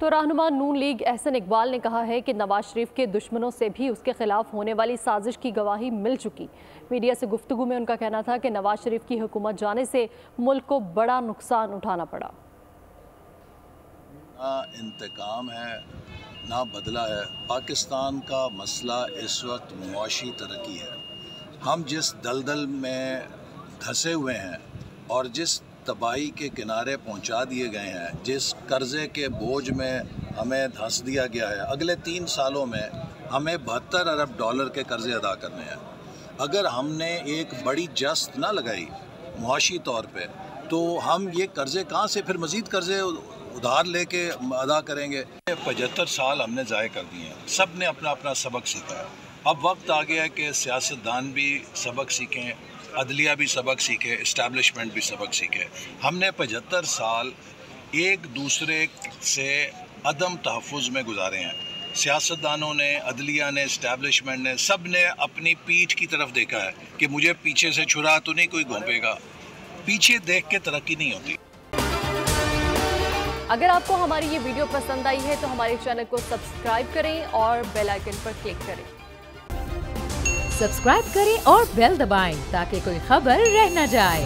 तो रहनुमा नून लीग एहसन इकबाल ने कहा है कि नवाज शरीफ के दुश्मनों से भी उसके खिलाफ होने वाली साजिश की गवाही मिल चुकी। मीडिया से गुफ्तगू में उनका कहना था कि नवाज शरीफ की हुकूमत जाने से मुल्क को बड़ा नुकसान उठाना पड़ा। ना इंतकाम है ना बदला है। पाकिस्तान का मसला इस वक्त मुआशी तरक्की है। हम जिस दलदल में धंसे हुए हैं और जिस तबाही के किनारे पहुंचा दिए गए हैं, जिस कर्ज़े के बोझ में हमें धंस दिया गया है, अगले 3 सालों में हमें 72 अरब डॉलर के कर्ज़े अदा करने हैं। अगर हमने एक बड़ी जस्त ना लगाई मुआशी तौर पे, तो हम ये कर्ज़े कहाँ से फिर मज़ीद कर्ज़े उधार लेके अदा करेंगे। 75 साल हमने ज़ाय कर दिए हैं। सब ने अपना अपना सबक सीखा है। अब वक्त आ गया है कि सियासतदान भी सबक सीखें, अदलिया भी सबक सीखे, इस्टेब्लिशमेंट भी सबक सीखे। हमने 75 साल एक दूसरे से अदम तहफ़्फ़ुज़ में गुजारे हैं। सियासतदानों ने, अदलिया ने, इस्टेब्लिशमेंट ने, सब ने अपनी पीठ की तरफ देखा है कि मुझे पीछे से छुरा तो नहीं कोई घोंपेगा। पीछे देख के तरक्की नहीं होती। अगर आपको हमारी ये वीडियो पसंद आई है तो हमारे चैनल को सब्सक्राइब करें और बेल आइकन पर क्लिक करें। सब्सक्राइब करें और बेल दबाएं ताकि कोई खबर रह न जाए।